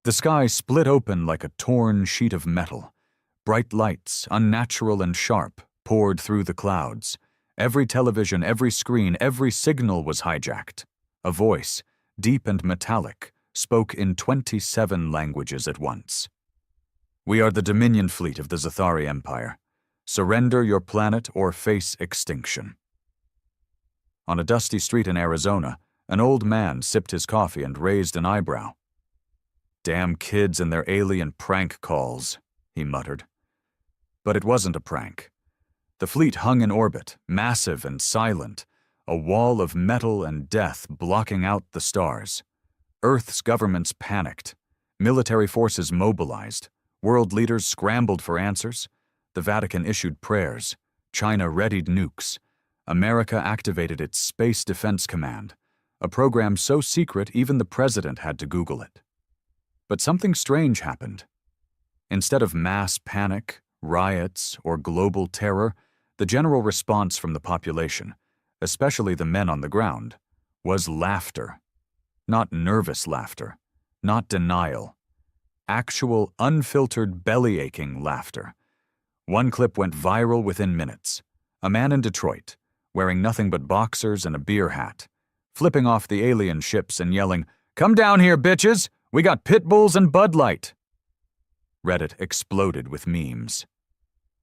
The sky split open like a torn sheet of metal. Bright lights, unnatural and sharp, poured through the clouds. Every television, every screen, every signal was hijacked. A voice, deep and metallic, spoke in 27 languages at once. "We are the Dominion fleet of the Zathari Empire. Surrender your planet or face extinction." On a dusty street in Arizona, an old man sipped his coffee and raised an eyebrow. "Damn kids and their alien prank calls," he muttered. But it wasn't a prank. The fleet hung in orbit, massive and silent, a wall of metal and death blocking out the stars. Earth's governments panicked. Military forces mobilized. World leaders scrambled for answers. The Vatican issued prayers. China readied nukes. America activated its Space Defense Command, a program so secret even the president had to Google it. But something strange happened. Instead of mass panic, riots, or global terror, the general response from the population, especially the men on the ground, was laughter. Not nervous laughter, not denial. Actual, unfiltered, belly-aching laughter. One clip went viral within minutes. A man in Detroit, wearing nothing but boxers and a beer hat, flipping off the alien ships and yelling, "Come down here, bitches! We got pit bulls and Bud Light!" Reddit exploded with memes.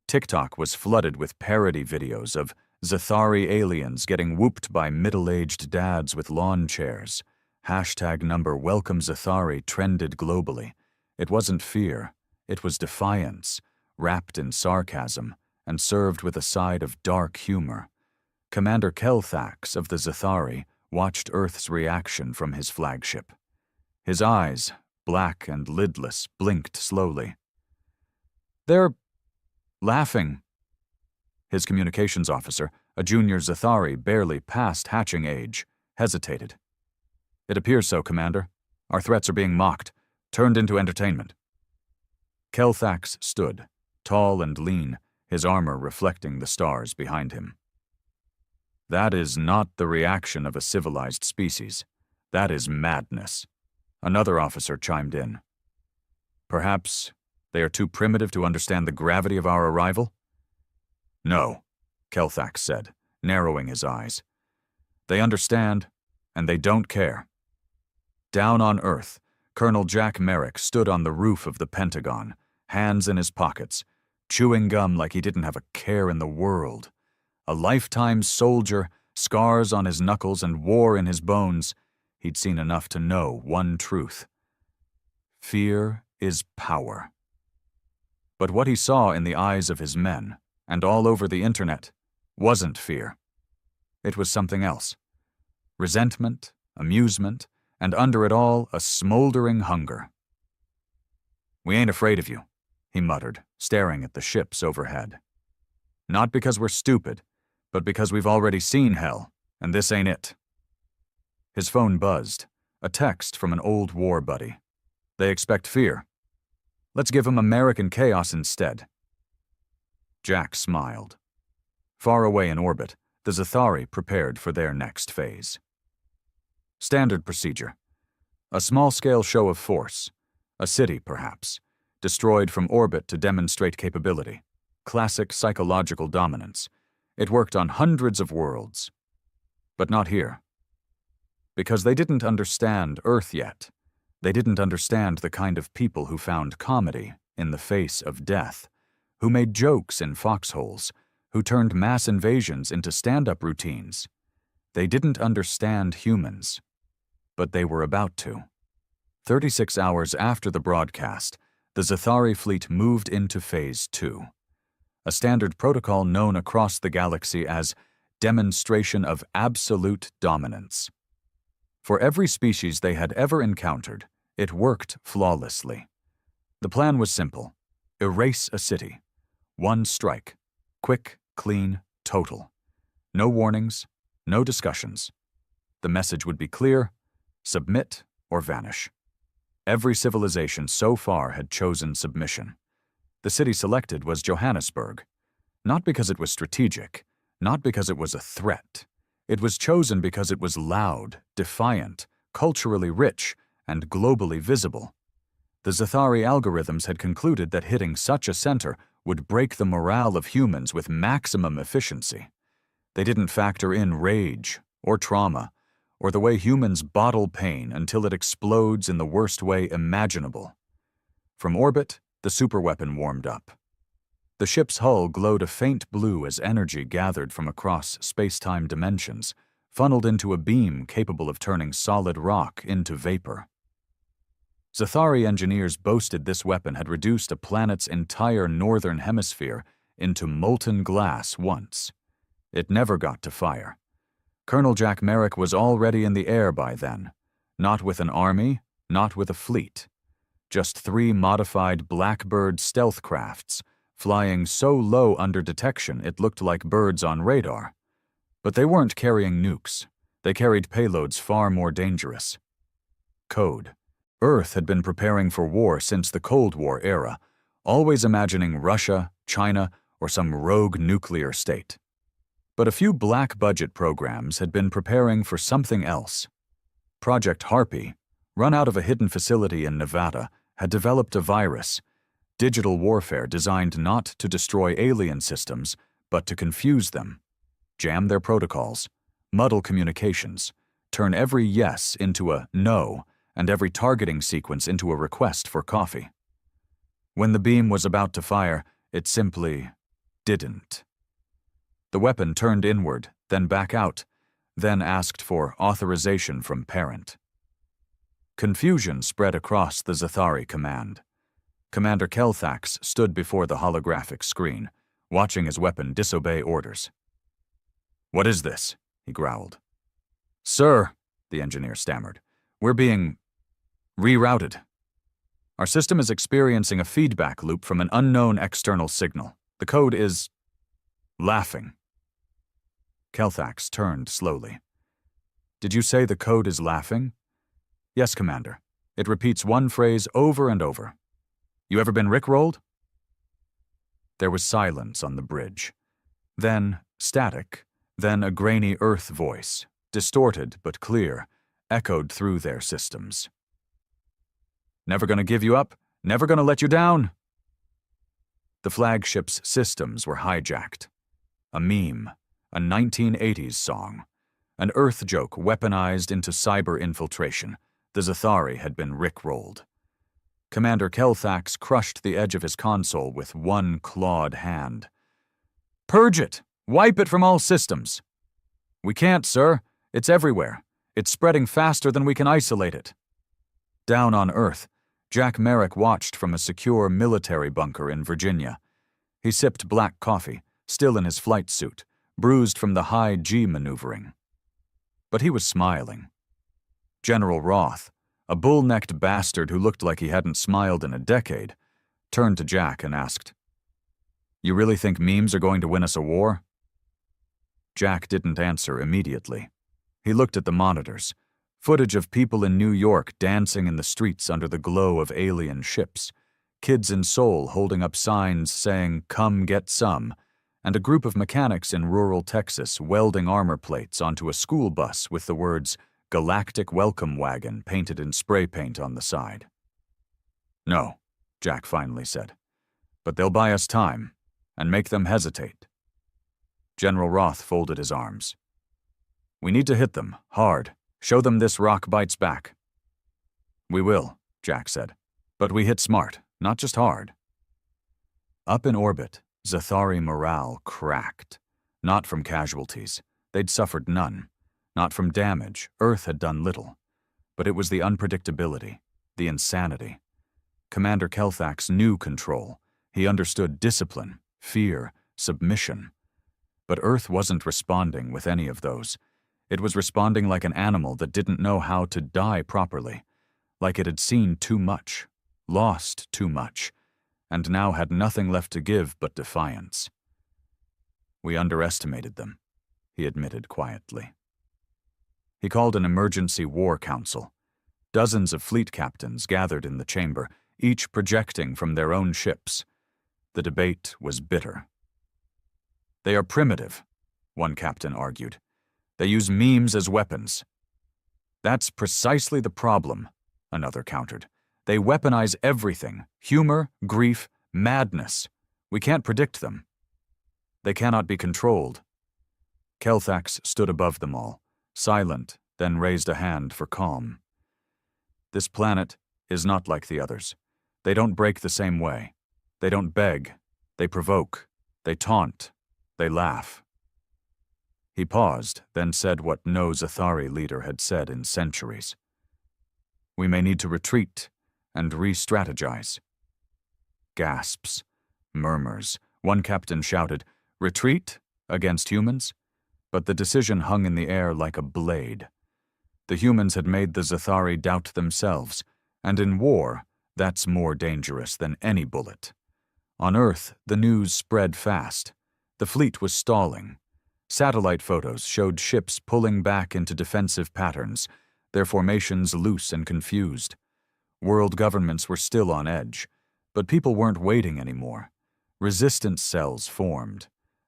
TikTok was flooded with parody videos of Zathari aliens getting whooped by middle-aged dads with lawn chairs. #number Welcome Zathari trended globally. It wasn't fear, it was defiance, wrapped in sarcasm and served with a side of dark humor. Commander Kelthax of the Zathari watched Earth's reaction from his flagship. His eyes, black and lidless, blinked slowly. "They're laughing." His communications officer, a junior Zathari barely past hatching age, hesitated. "It appears so, Commander. Our threats are being mocked, turned into entertainment." Kelthax stood, tall and lean, his armor reflecting the stars behind him. "That is not the reaction of a civilized species. That is madness." Another officer chimed in. "Perhaps they are too primitive to understand the gravity of our arrival?" "No," Kelthax said, narrowing his eyes. "They understand, and they don't care." Down on Earth, Colonel Jack Merrick stood on the roof of the Pentagon, hands in his pockets, chewing gum like he didn't have a care in the world. A lifetime soldier, scars on his knuckles and war in his bones, he'd seen enough to know one truth. Fear is power. But what he saw in the eyes of his men, and all over the internet, wasn't fear. It was something else. Resentment, amusement, and under it all, a smoldering hunger. "We ain't afraid of you," he muttered, staring at the ships overhead. "Not because we're stupid, but because we've already seen hell, and this ain't it." His phone buzzed, a text from an old war buddy. "They expect fear. Let's give them American chaos instead." Jack smiled. Far away in orbit, the Zathari prepared for their next phase. Standard procedure. A small-scale show of force. A city, perhaps. Destroyed from orbit to demonstrate capability. Classic psychological dominance. It worked on hundreds of worlds. But not here. Because they didn't understand Earth yet. They didn't understand the kind of people who found comedy in the face of death, who made jokes in foxholes, who turned mass invasions into stand-up routines. They didn't understand humans. But they were about to. 36 hours after the broadcast, the Zathari fleet moved into Phase 2, a standard protocol known across the galaxy as Demonstration of Absolute Dominance. For every species they had ever encountered, it worked flawlessly. The plan was simple. Erase a city. One strike. Quick, clean, total. No warnings, no discussions. The message would be clear: submit or vanish. Every civilization so far had chosen submission. The city selected was Johannesburg, not because it was strategic, not because it was a threat. It was chosen because it was loud, defiant, culturally rich, and globally visible. The Zathari algorithms had concluded that hitting such a center would break the morale of humans with maximum efficiency. They didn't factor in rage or trauma, or the way humans bottle pain until it explodes in the worst way imaginable. From orbit, the superweapon warmed up. The ship's hull glowed a faint blue as energy gathered from across space-time dimensions, funneled into a beam capable of turning solid rock into vapor. Zathari engineers boasted this weapon had reduced a planet's entire northern hemisphere into molten glass once. It never got to fire. Colonel Jack Merrick was already in the air by then, not with an army, not with a fleet. Just 3 modified Blackbird stealth crafts, flying so low under detection it looked like birds on radar. But they weren't carrying nukes. They carried payloads far more dangerous. Code. Earth had been preparing for war since the Cold War era, always imagining Russia, China, or some rogue nuclear state. But a few black-budget programs had been preparing for something else. Project Harpy, run out of a hidden facility in Nevada, had developed a virus, digital warfare designed not to destroy alien systems, but to confuse them, jam their protocols, muddle communications, turn every yes into a no, and every targeting sequence into a request for coffee. When the beam was about to fire, it simply didn't. The weapon turned inward, then back out, then asked for authorization from parent. Confusion spread across the Zathari command. Commander Kelthax stood before the holographic screen, watching his weapon disobey orders. "What is this?" he growled. "Sir," the engineer stammered, "we're being rerouted. Our system is experiencing a feedback loop from an unknown external signal. The code is laughing." Kelthax turned slowly. "Did you say the code is laughing?" "Yes, Commander. It repeats one phrase over and over. You ever been rickrolled?" There was silence on the bridge. Then static, then a grainy Earth voice, distorted but clear, echoed through their systems. "Never gonna give you up? Never gonna let you down?" The flagship's systems were hijacked. A meme, a 1980s song, an Earth joke weaponized into cyber infiltration. The Zathari had been rickrolled. Commander Kelthax crushed the edge of his console with one clawed hand. "Purge it! Wipe it from all systems!" "We can't, sir. It's everywhere. It's spreading faster than we can isolate it." Down on Earth, Jack Merrick watched from a secure military bunker in Virginia. He sipped black coffee, still in his flight suit, bruised from the high G maneuvering. But he was smiling. General Roth, a bull-necked bastard who looked like he hadn't smiled in a decade, turned to Jack and asked, "You really think memes are going to win us a war?" Jack didn't answer immediately. He looked at the monitors, footage of people in New York dancing in the streets under the glow of alien ships, kids in Seoul holding up signs saying, "Come get some," and a group of mechanics in rural Texas welding armor plates onto a school bus with the words "Galactic Welcome Wagon" painted in spray paint on the side. "No," Jack finally said, "but they'll buy us time and make them hesitate." General Roth folded his arms. "We need to hit them, hard. Show them this rock bites back." "We will," Jack said, "but we hit smart, not just hard." Up in orbit, Zathari morale cracked. Not from casualties. They'd suffered none. Not from damage. Earth had done little. But it was the unpredictability, the insanity. Commander Kelthax knew control. He understood discipline, fear, submission. But Earth wasn't responding with any of those. It was responding like an animal that didn't know how to die properly, like it had seen too much, lost too much, and now had nothing left to give but defiance. "We underestimated them," he admitted quietly. He called an emergency war council. Dozens of fleet captains gathered in the chamber, each projecting from their own ships. The debate was bitter. "They are primitive," one captain argued. "They use memes as weapons." "That's precisely the problem," another countered. They weaponize everything: humor, grief, madness. We can't predict them. They cannot be controlled. Kelthax stood above them all, silent, then raised a hand for calm. This planet is not like the others. They don't break the same way. They don't beg. They provoke. They taunt. They laugh. He paused, then said what no Zathari leader had said in centuries. We may need to retreat and re-strategize. Gasps, murmurs. One captain shouted, "Retreat? Against humans?" But the decision hung in the air like a blade. The humans had made the Zathari doubt themselves, and in war, that's more dangerous than any bullet. On Earth, the news spread fast. The fleet was stalling. Satellite photos showed ships pulling back into defensive patterns, their formations loose and confused. World governments were still on edge, but people weren't waiting anymore. Resistance cells formed.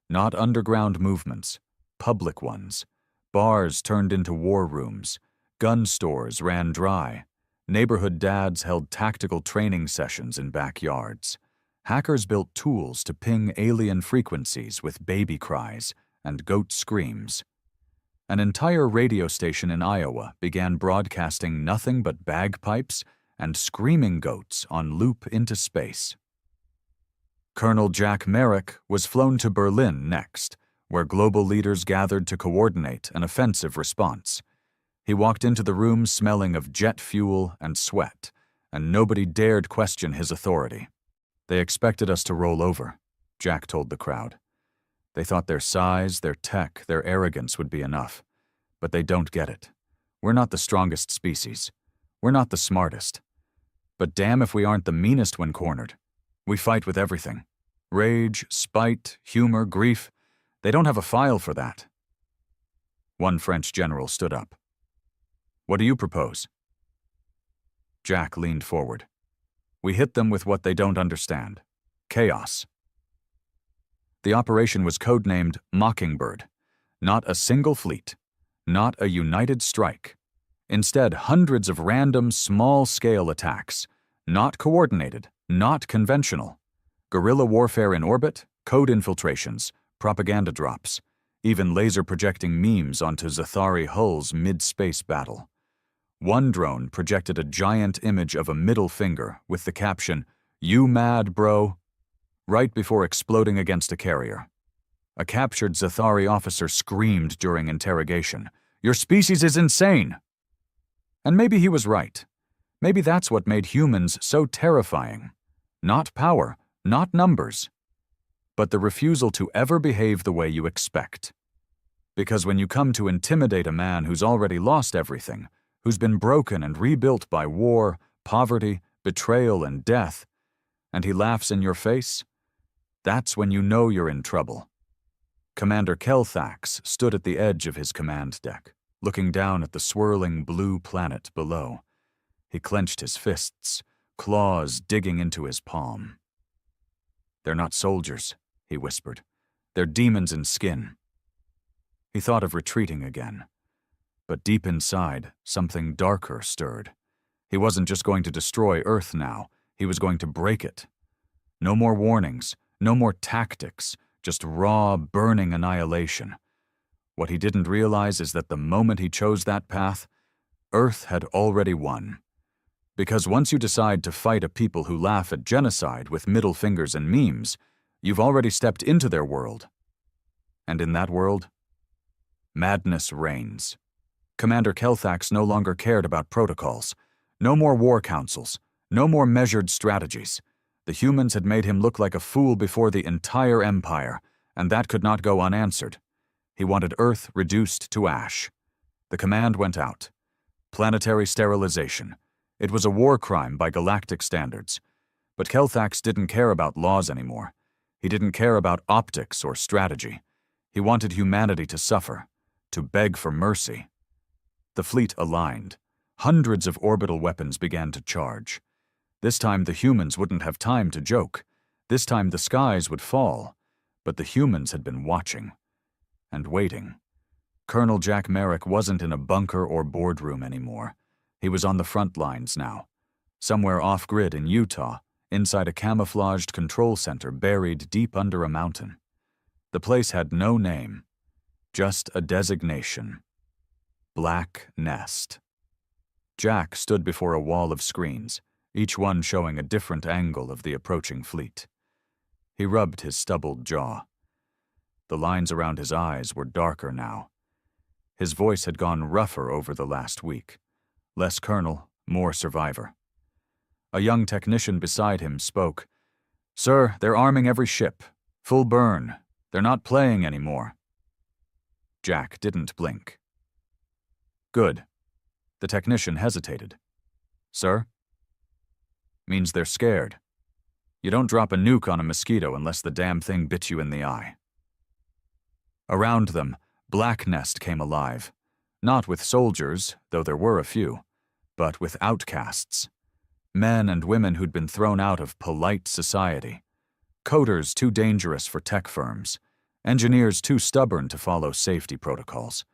Not underground movements, public ones. Bars turned into war rooms. Gun stores ran dry. Neighborhood dads held tactical training sessions in backyards. Hackers built tools to ping alien frequencies with baby cries and goat screams. An entire radio station in Iowa began broadcasting nothing but bagpipes and screaming goats on loop into space. Colonel Jack Merrick was flown to Berlin next, where global leaders gathered to coordinate an offensive response. He walked into the room smelling of jet fuel and sweat, and nobody dared question his authority. They expected us to roll over, Jack told the crowd. They thought their size, their tech, their arrogance would be enough. But they don't get it. We're not the strongest species. We're not the smartest. But damn if we aren't the meanest when cornered. We fight with everything. Rage, spite, humor, grief. They don't have a file for that. One French general stood up. What do you propose? Jack leaned forward. We hit them with what they don't understand. Chaos. The operation was codenamed Mockingbird. Not a single fleet. Not a united strike. Instead, hundreds of random, small-scale attacks. Not coordinated, not conventional. Guerrilla warfare in orbit, code infiltrations, propaganda drops, even laser-projecting memes onto Zathari hulls mid-space battle. One drone projected a giant image of a middle finger with the caption, "You mad, bro?" right before exploding against a carrier. A captured Zathari officer screamed during interrogation, "Your species is insane!" And maybe he was right. Maybe that's what made humans so terrifying. Not power, not numbers, but the refusal to ever behave the way you expect. Because when you come to intimidate a man who's already lost everything, who's been broken and rebuilt by war, poverty, betrayal, and death, and he laughs in your face, that's when you know you're in trouble. Commander Kelthax stood at the edge of his command deck, looking down at the swirling blue planet below. He clenched his fists, claws digging into his palm. "They're not soldiers," he whispered. "They're demons in skin." He thought of retreating again. But deep inside, something darker stirred. He wasn't just going to destroy Earth now, he was going to break it. No more warnings, no more tactics, just raw, burning annihilation. What he didn't realize is that the moment he chose that path, Earth had already won. Because once you decide to fight a people who laugh at genocide with middle fingers and memes, you've already stepped into their world. And in that world, madness reigns. Commander Kelthax no longer cared about protocols. No more war councils. No more measured strategies. The humans had made him look like a fool before the entire empire, and that could not go unanswered. He wanted Earth reduced to ash. The command went out. Planetary sterilization. It was a war crime by galactic standards. But Kelthax didn't care about laws anymore. He didn't care about optics or strategy. He wanted humanity to suffer, to beg for mercy. The fleet aligned. Hundreds of orbital weapons began to charge. This time the humans wouldn't have time to joke. This time the skies would fall. But the humans had been watching. And waiting. Colonel Jack Merrick wasn't in a bunker or boardroom anymore. He was on the front lines now. somewhere off-grid in Utah, inside a camouflaged control center buried deep under a mountain. The place had no name, just a designation: Black Nest. Jack stood before a wall of screens, each one showing a different angle of the approaching fleet. He rubbed his stubbled jaw. The lines around his eyes were darker now. His voice had gone rougher over the last week. Less colonel, more survivor. A young technician beside him spoke. "Sir, they're arming every ship. Full burn. They're not playing anymore." Jack didn't blink. "Good." The technician hesitated. "Sir?" "Means they're scared. You don't drop a nuke on a mosquito unless the damn thing bit you in the eye." Around them, Black Nest came alive. Not with soldiers, though there were a few, but with outcasts. Men and women who'd been thrown out of polite society. Coders too dangerous for tech firms. Engineers too stubborn to follow safety protocols.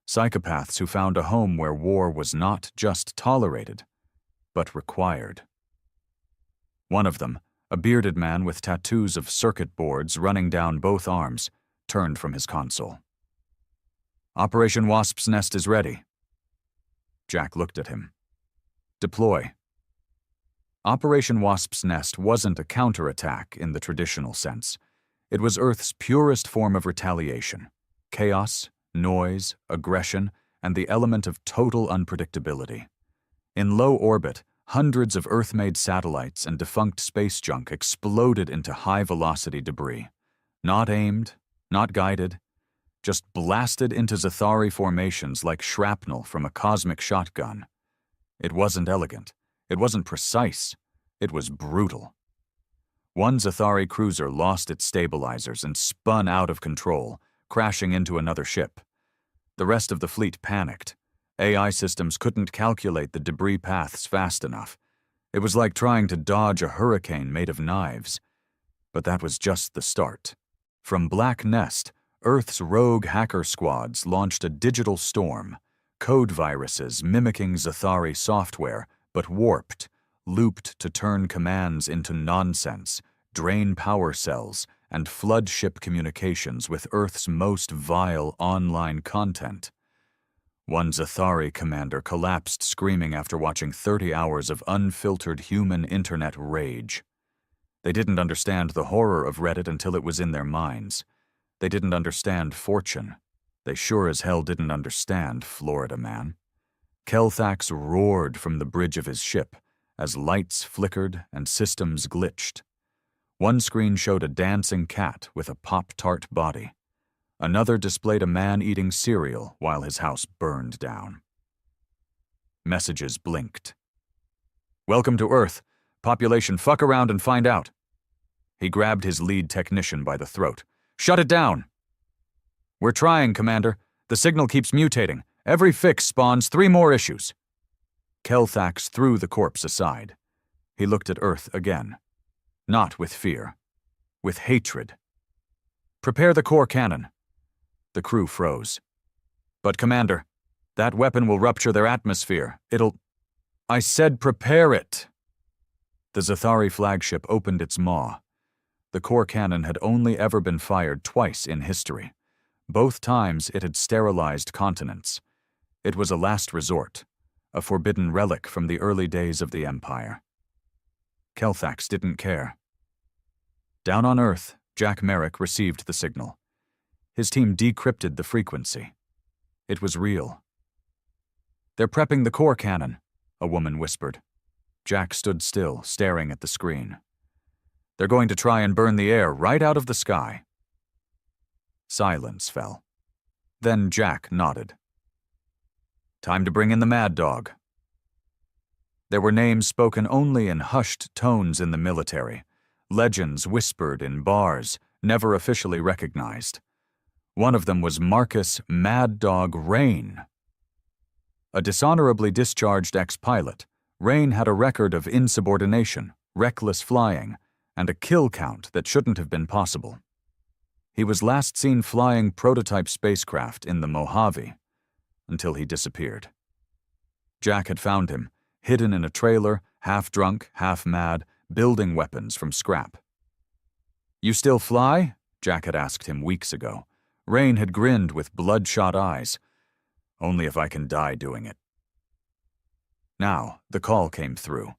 Psychopaths who found a home where war was not just tolerated, but required. One of them, a bearded man with tattoos of circuit boards running down both arms, turned from his console. "Operation Wasp's Nest is ready." Jack looked at him. "Deploy." Operation Wasp's Nest wasn't a counterattack in the traditional sense. It was Earth's purest form of retaliation: chaos, noise, aggression, and the element of total unpredictability. In low orbit, hundreds of Earth-made satellites and defunct space junk exploded into high-velocity debris. Not aimed, not guided, just blasted into Zathari formations like shrapnel from a cosmic shotgun. It wasn't elegant. It wasn't precise. It was brutal. One Zathari cruiser lost its stabilizers and spun out of control, crashing into another ship. The rest of the fleet panicked. AI systems couldn't calculate the debris paths fast enough. It was like trying to dodge a hurricane made of knives. But that was just the start. From Black Nest, Earth's rogue hacker squads launched a digital storm, code viruses mimicking Zathari software, but warped, looped to turn commands into nonsense, drain power cells, and flood ship communications with Earth's most vile online content. One Zathari commander collapsed screaming after watching 30 hours of unfiltered human internet rage. They didn't understand the horror of Reddit until it was in their minds. They didn't understand fortune. They sure as hell didn't understand Florida Man. Kelthax roared from the bridge of his ship as lights flickered and systems glitched. One screen showed a dancing cat with a Pop-Tart body. Another displayed a man eating cereal while his house burned down. Messages blinked. "Welcome to Earth. Population, fuck around and find out." He grabbed his lead technician by the throat. "Shut it down." "We're trying, Commander. The signal keeps mutating. Every fix spawns 3 more issues." Kelthax threw the corpse aside. He looked at Earth again. Not with fear. With hatred. "Prepare the core cannon." The crew froze. "But Commander, that weapon will rupture their atmosphere. It'll—" "I said prepare it!" The Zathari flagship opened its maw. The core cannon had only ever been fired twice in history. Both times it had sterilized continents. It was a last resort, a forbidden relic from the early days of the Empire. Kelthax didn't care. Down on Earth, Jack Merrick received the signal. His team decrypted the frequency. It was real. "They're prepping the core cannon," a woman whispered. Jack stood still, staring at the screen. "They're going to try and burn the air right out of the sky." Silence fell. Then Jack nodded. "Time to bring in the mad dog." There were names spoken only in hushed tones in the military, legends whispered in bars, never officially recognized. One of them was Marcus Mad Dog Rain. A dishonorably discharged ex-pilot, Rain had a record of insubordination, reckless flying, and a kill count that shouldn't have been possible. He was last seen flying prototype spacecraft in the Mojave, until he disappeared. Jack had found him, hidden in a trailer half drunk, half mad, building weapons from scrap. "You still fly?" Jack had asked him weeks ago. Rain had grinned with bloodshot eyes. "Only if I can die doing it." Now, the call came through.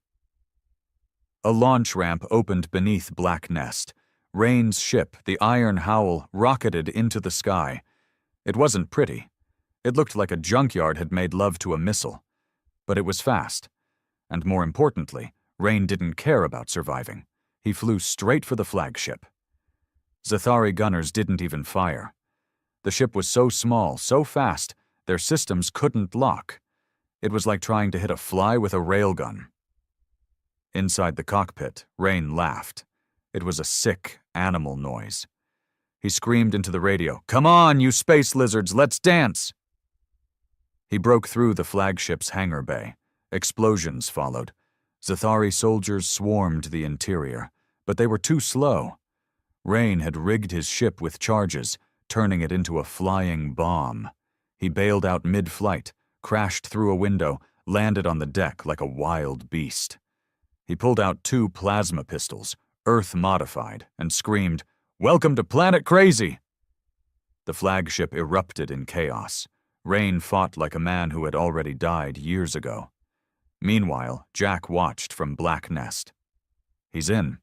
A launch ramp opened beneath Black Nest. Rain's ship, the Iron Howl, rocketed into the sky. It wasn't pretty. It looked like a junkyard had made love to a missile. But it was fast. And more importantly, Rain didn't care about surviving. He flew straight for the flagship. Zathari gunners didn't even fire. The ship was so small, so fast, their systems couldn't lock. It was like trying to hit a fly with a railgun. Inside the cockpit, Rain laughed. It was a sick, animal noise. He screamed into the radio, "Come on, you space lizards, let's dance!" He broke through the flagship's hangar bay. Explosions followed. Zathari soldiers swarmed the interior, but they were too slow. Rain had rigged his ship with charges, turning it into a flying bomb. He bailed out mid-flight, crashed through a window, landed on the deck like a wild beast. He pulled out 2 plasma pistols, Earth-modified, and screamed, "Welcome to Planet Crazy!" The flagship erupted in chaos. Rain fought like a man who had already died years ago. Meanwhile, Jack watched from Black Nest. "He's in."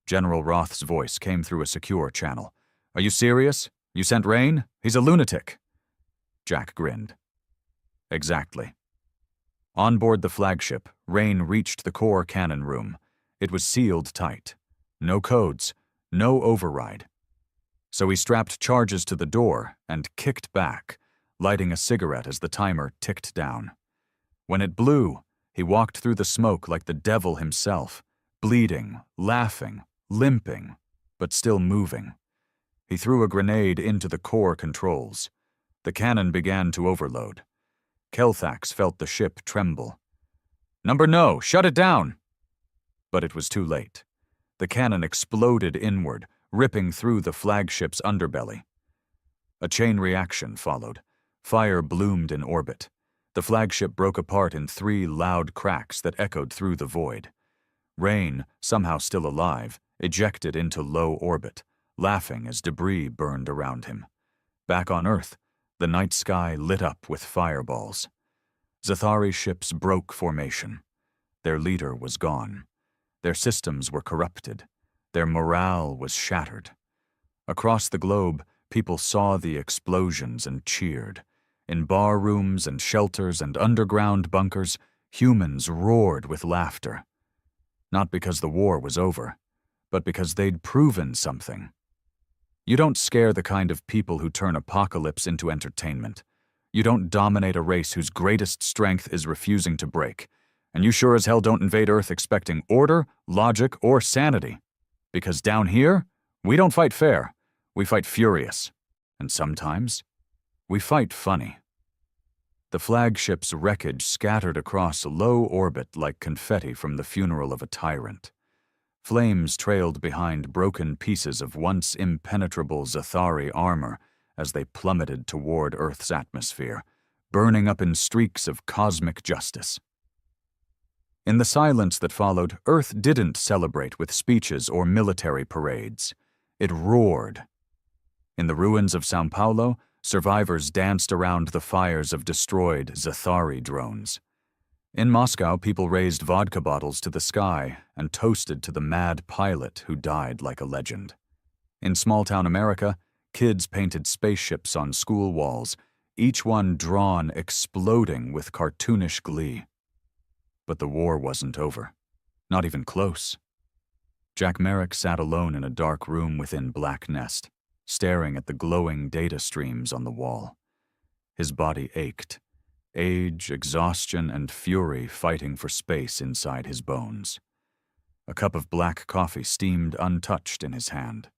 General Roth's voice came through a secure channel. "Are you serious? You sent Rain? He's a lunatic." Jack grinned. "Exactly." On board the flagship, Rain reached the core cannon room. It was sealed tight. No codes, no override. So he strapped charges to the door and kicked back, lighting a cigarette as the timer ticked down. When it blew, he walked through the smoke like the devil himself, bleeding, laughing, limping, but still moving. He threw a grenade into the core controls. The cannon began to overload. Kelthax felt the ship tremble. "Number no, shut it down!" But it was too late. The cannon exploded inward, ripping through the flagship's underbelly. A chain reaction followed. Fire bloomed in orbit. The flagship broke apart in 3 loud cracks that echoed through the void. Rain, somehow still alive, ejected into low orbit, laughing as debris burned around him. Back on Earth, the night sky lit up with fireballs. Zathari ships broke formation. Their leader was gone. Their systems were corrupted. Their morale was shattered. Across the globe, people saw the explosions and cheered. In bar rooms and shelters and underground bunkers, humans roared with laughter. Not because the war was over, but because they'd proven something. You don't scare the kind of people who turn apocalypse into entertainment. You don't dominate a race whose greatest strength is refusing to break. And you sure as hell don't invade Earth expecting order, logic, or sanity. Because down here, we don't fight fair. We fight furious. And sometimes, we fight funny. The flagship's wreckage scattered across low orbit like confetti from the funeral of a tyrant. Flames trailed behind broken pieces of once impenetrable Zathari armor as they plummeted toward Earth's atmosphere, burning up in streaks of cosmic justice. In the silence that followed, Earth didn't celebrate with speeches or military parades. It roared. In the ruins of São Paulo, survivors danced around the fires of destroyed Zathari drones. In Moscow, people raised vodka bottles to the sky and toasted to the mad pilot who died like a legend. In small-town America, kids painted spaceships on school walls, each one drawn exploding with cartoonish glee. But the war wasn't over. Not even close. Jack Merrick sat alone in a dark room within Black Nest, staring at the glowing data streams on the wall. His body ached. Age, exhaustion, and fury fighting for space inside his bones. A cup of black coffee steamed untouched in his hand.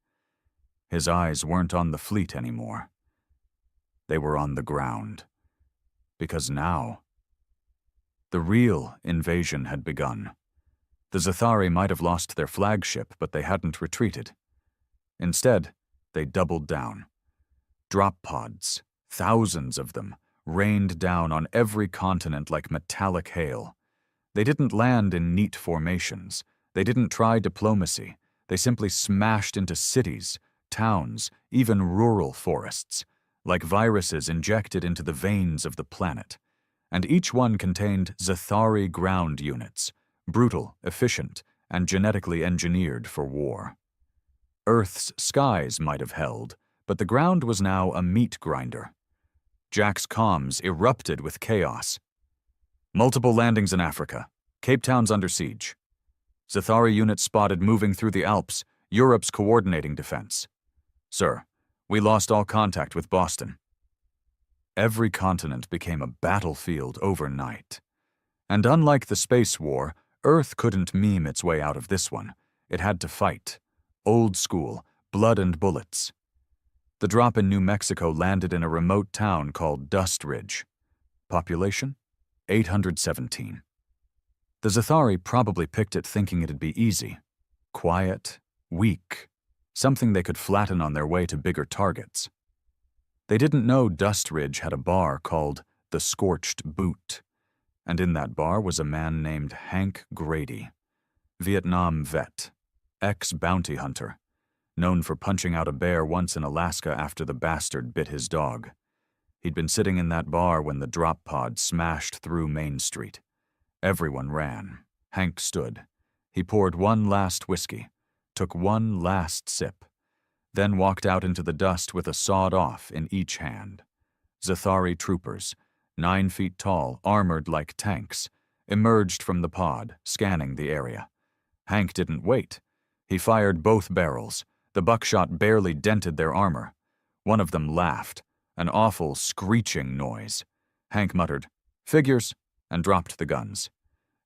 His eyes weren't on the fleet anymore. They were on the ground. Because now, the real invasion had begun. The Zathari might have lost their flagship, but they hadn't retreated. Instead, they doubled down. Drop pods, thousands of them, rained down on every continent like metallic hail. They didn't land in neat formations. They didn't try diplomacy. They simply smashed into cities, towns, even rural forests, like viruses injected into the veins of the planet. And each one contained Zathari ground units, brutal, efficient, and genetically engineered for war. Earth's skies might have held, but the ground was now a meat grinder. Jack's comms erupted with chaos. Multiple landings in Africa. Cape Town's under siege. Zathari units spotted moving through the Alps, Europe's coordinating defense. Sir, we lost all contact with Boston. Every continent became a battlefield overnight. And unlike the Space War, Earth couldn't meme its way out of this one. It had to fight. Old school, blood and bullets. The drop in New Mexico landed in a remote town called Dust Ridge. Population? 817. The Zathari probably picked it thinking it'd be easy. Quiet, weak, something they could flatten on their way to bigger targets. They didn't know Dust Ridge had a bar called the Scorched Boot, and in that bar was a man named Hank Grady, Vietnam vet, ex-bounty hunter, known for punching out a bear once in Alaska after the bastard bit his dog. He'd been sitting in that bar when the drop pod smashed through Main Street. Everyone ran. Hank stood. He poured one last whiskey, took one last sip, then walked out into the dust with a sawed-off in each hand. Zathari troopers, 9 feet tall, armored like tanks, emerged from the pod, scanning the area. Hank didn't wait. He fired both barrels. The buckshot barely dented their armor. One of them laughed, an awful screeching noise. Hank muttered, "Figures," and dropped the guns.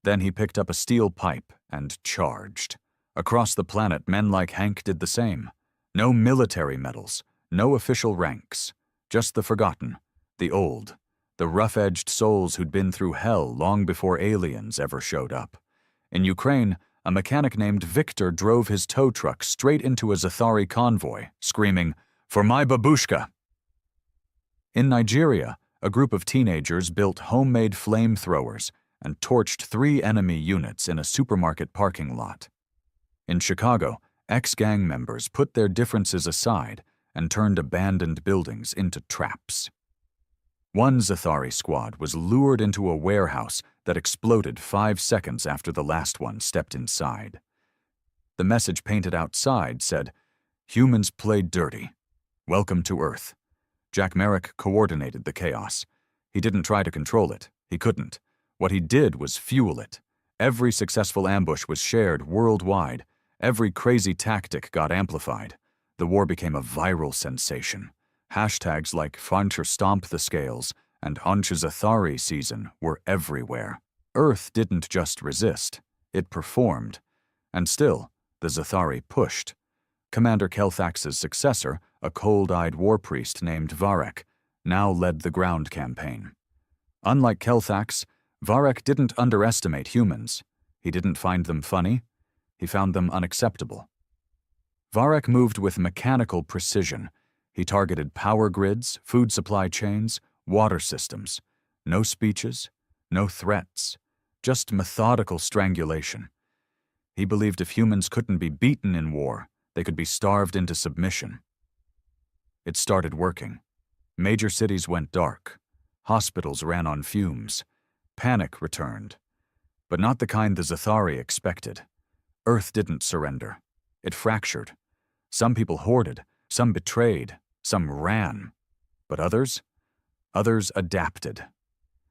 Then he picked up a steel pipe and charged. Across the planet, men like Hank did the same. No military medals, no official ranks, just the forgotten, the old, the rough-edged souls who'd been through hell long before aliens ever showed up. In Ukraine, a mechanic named Victor drove his tow truck straight into a Zathari convoy, screaming, "For my babushka!" In Nigeria, a group of teenagers built homemade flamethrowers and torched 3 enemy units in a supermarket parking lot. In Chicago, ex-gang members put their differences aside and turned abandoned buildings into traps. One Zathari squad was lured into a warehouse that exploded 5 seconds after the last one stepped inside. The message painted outside said, "Humans played dirty. Welcome to Earth." Jack Merrick coordinated the chaos. He didn't try to control it. He couldn't. What he did was fuel it. Every successful ambush was shared worldwide. Every crazy tactic got amplified. The war became a viral sensation. Hashtags like Fancher Stomp the Scales and Ancha Zathari season were everywhere. Earth didn't just resist, it performed. And still, the Zathari pushed. Commander Kelthax's successor, a cold-eyed war priest named Varek, now led the ground campaign. Unlike Kelthax, Varek didn't underestimate humans. He didn't find them funny. He found them unacceptable. Varek moved with mechanical precision. He targeted power grids, food supply chains, water systems. No speeches, no threats, just methodical strangulation. He believed if humans couldn't be beaten in war, they could be starved into submission. It started working. Major cities went dark. Hospitals ran on fumes. Panic returned. But not the kind the Zathari expected. Earth didn't surrender. It fractured. Some people hoarded, some betrayed, some ran. But others adapted.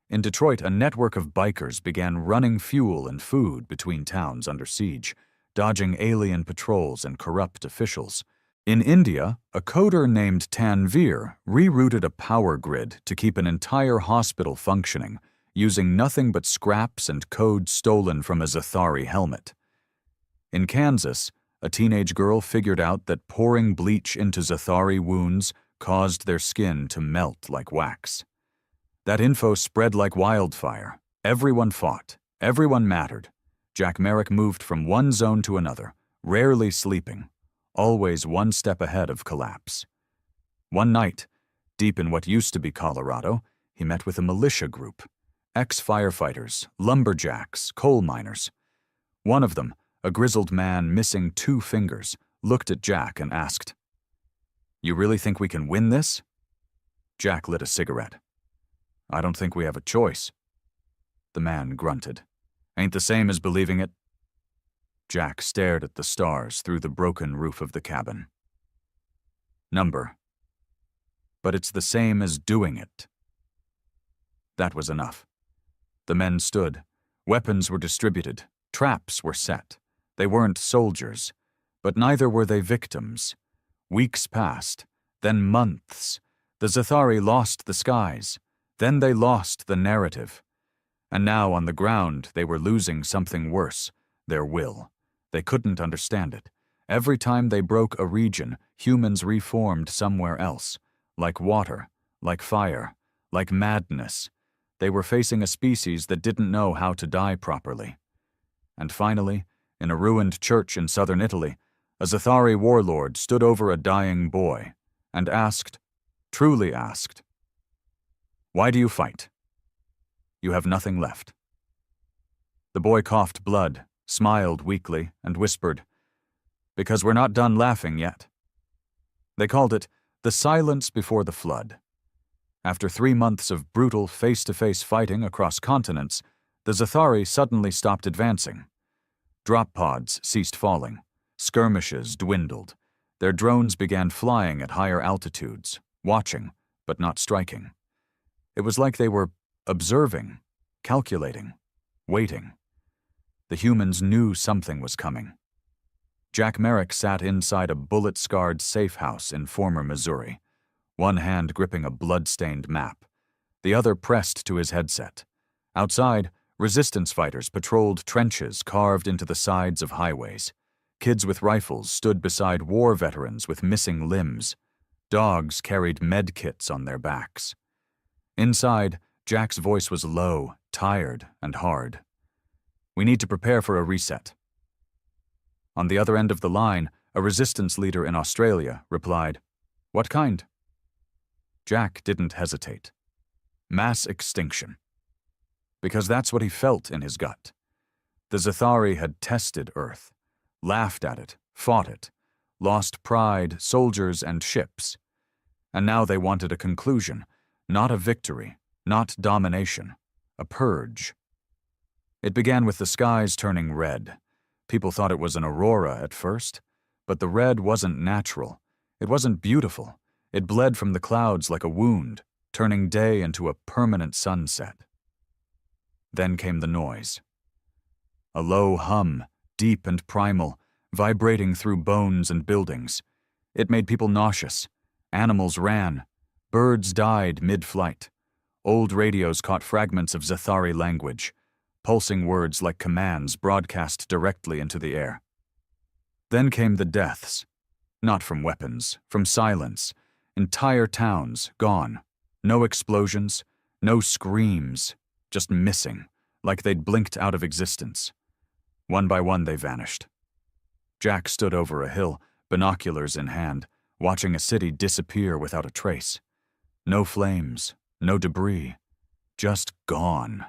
In Detroit, a network of bikers began running fuel and food between towns under siege, dodging alien patrols and corrupt officials. In India, a coder named Tanveer rerouted a power grid to keep an entire hospital functioning, using nothing but scraps and code stolen from a Zathari helmet. In Kansas, a teenage girl figured out that pouring bleach into Zathari wounds caused their skin to melt like wax. That info spread like wildfire. Everyone fought. Everyone mattered. Jack Merrick moved from one zone to another, rarely sleeping, always one step ahead of collapse. One night, deep in what used to be Colorado, he met with a militia group. Ex-firefighters, lumberjacks, coal miners. One of them, a grizzled man missing 2 fingers, looked at Jack and asked, "You really think we can win this?" Jack lit a cigarette. "I don't think we have a choice." The man grunted. "Ain't the same as believing it." Jack stared at the stars through the broken roof of the cabin. "Number. But it's the same as doing it." That was enough. The men stood. Weapons were distributed. Traps were set. They weren't soldiers, but neither were they victims. Weeks passed, then months. The Zathari lost the skies. Then they lost the narrative. And now on the ground they were losing something worse, their will. They couldn't understand it. Every time they broke a region, humans reformed somewhere else. Like water, like fire, like madness. They were facing a species that didn't know how to die properly. And finally, in a ruined church in southern Italy, a Zathari warlord stood over a dying boy and asked, truly asked, "Why do you fight? You have nothing left." The boy coughed blood, smiled weakly, and whispered, "Because we're not done laughing yet." They called it the silence before the flood. After 3 months of brutal face-to-face fighting across continents, the Zathari suddenly stopped advancing. Drop pods ceased falling. Skirmishes dwindled. Their drones began flying at higher altitudes, watching, but not striking. It was like they were observing, calculating, waiting. The humans knew something was coming. Jack Merrick sat inside a bullet-scarred safe house in former Missouri, one hand gripping a blood-stained map, the other pressed to his headset. Outside, resistance fighters patrolled trenches carved into the sides of highways. Kids with rifles stood beside war veterans with missing limbs. Dogs carried med kits on their backs. Inside, Jack's voice was low, tired, and hard. "We need to prepare for a reset." On the other end of the line, a resistance leader in Australia replied, "What kind?" Jack didn't hesitate. Mass extinction. Because that's what he felt in his gut. The Zathari had tested Earth, laughed at it, fought it, lost pride, soldiers, and ships. And now they wanted a conclusion, not a victory, not domination, a purge. It began with the skies turning red. People thought it was an aurora at first, but the red wasn't natural. It wasn't beautiful. It bled from the clouds like a wound, turning day into a permanent sunset. Then came the noise. A low hum, deep and primal, vibrating through bones and buildings. It made people nauseous. Animals ran. Birds died mid-flight. Old radios caught fragments of Zathari language, pulsing words like commands broadcast directly into the air. Then came the deaths. Not from weapons, from silence. Entire towns gone. No explosions, no screams, just missing, like they'd blinked out of existence. One by one they vanished. Jack stood over a hill, binoculars in hand, watching a city disappear without a trace. No flames, no debris, just gone,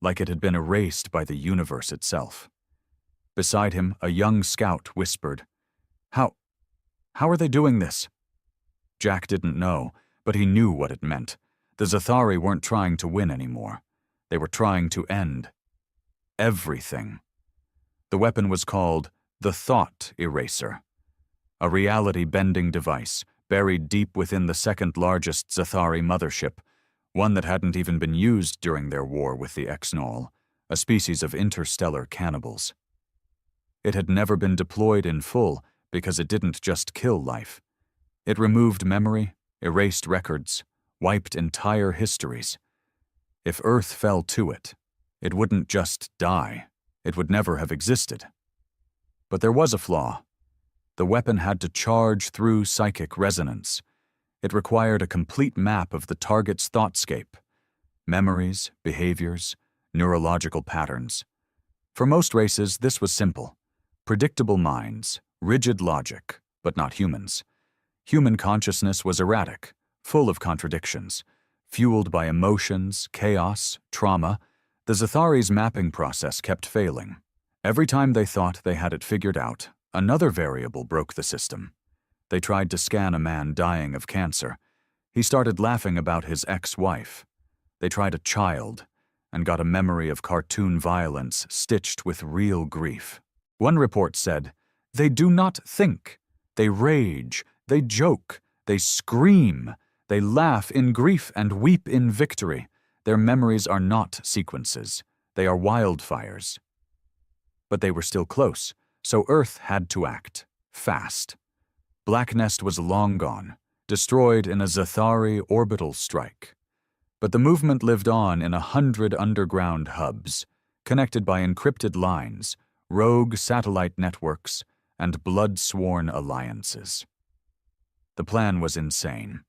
like it had been erased by the universe itself. Beside him, a young scout whispered, How are they doing this?" Jack didn't know, but he knew what it meant. The Zathari weren't trying to win anymore. They were trying to end everything. The weapon was called the Thought Eraser, a reality-bending device buried deep within the second-largest Zathari mothership, one that hadn't even been used during their war with the Exnol, a species of interstellar cannibals. It had never been deployed in full because it didn't just kill life. It removed memory, erased records, wiped entire histories. If Earth fell to it, it wouldn't just die. It would never have existed. But there was a flaw. The weapon had to charge through psychic resonance. It required a complete map of the target's thoughtscape, memories, behaviors, neurological patterns. For most races, this was simple. Predictable minds, rigid logic, but not humans. Human consciousness was erratic, full of contradictions. Fueled by emotions, chaos, trauma, the Zathari's mapping process kept failing. Every time they thought they had it figured out, another variable broke the system. They tried to scan a man dying of cancer. He started laughing about his ex-wife. They tried a child and got a memory of cartoon violence stitched with real grief. One report said, "They do not think. They rage, they joke, they scream, they laugh in grief and weep in victory. Their memories are not sequences. They are wildfires." But they were still close, so Earth had to act, fast. Black Nest was long gone, destroyed in a Zathari orbital strike. But the movement lived on in 100 underground hubs, connected by encrypted lines, rogue satellite networks, and blood-sworn alliances. The plan was insane.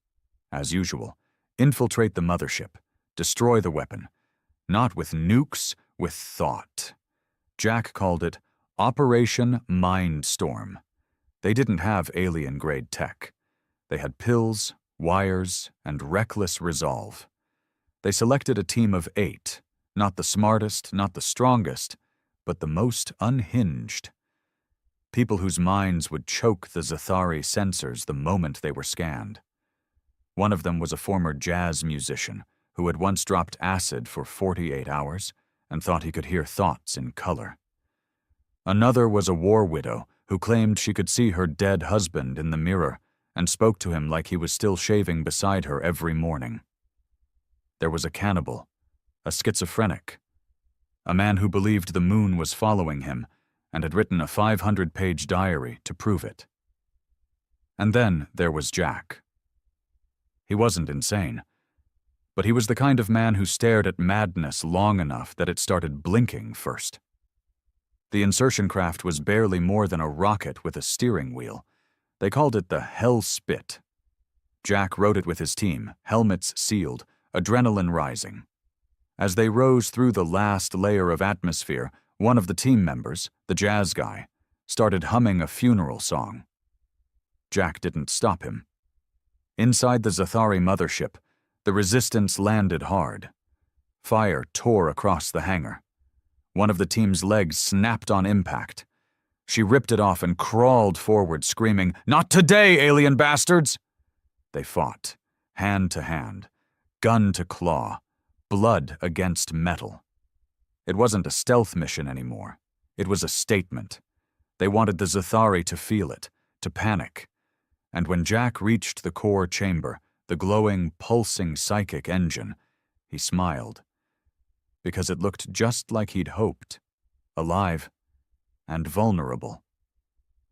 As usual, infiltrate the mothership, destroy the weapon. Not with nukes, with thought. Jack called it Operation Mindstorm. They didn't have alien-grade tech. They had pills, wires, and reckless resolve. They selected a team of 8, not the smartest, not the strongest, but the most unhinged. People whose minds would choke the Zathari sensors the moment they were scanned. One of them was a former jazz musician who had once dropped acid for 48 hours and thought he could hear thoughts in color. Another was a war widow who claimed she could see her dead husband in the mirror and spoke to him like he was still shaving beside her every morning. There was a cannibal, a schizophrenic, a man who believed the moon was following him and had written a 500-page diary to prove it. And then there was Jack. He wasn't insane, but he was the kind of man who stared at madness long enough that it started blinking first. The insertion craft was barely more than a rocket with a steering wheel. They called it the Hell Spit. Jack rode it with his team, helmets sealed, adrenaline rising. As they rose through the last layer of atmosphere, one of the team members, the jazz guy, started humming a funeral song. Jack didn't stop him. Inside the Zathari mothership, the resistance landed hard. Fire tore across the hangar. One of the team's legs snapped on impact. She ripped it off and crawled forward, screaming, "Not today, alien bastards!" They fought, hand to hand, gun to claw, blood against metal. It wasn't a stealth mission anymore. It was a statement. They wanted the Zathari to feel it, to panic. And when Jack reached the core chamber, the glowing, pulsing psychic engine, he smiled. Because it looked just like he'd hoped. Alive and vulnerable.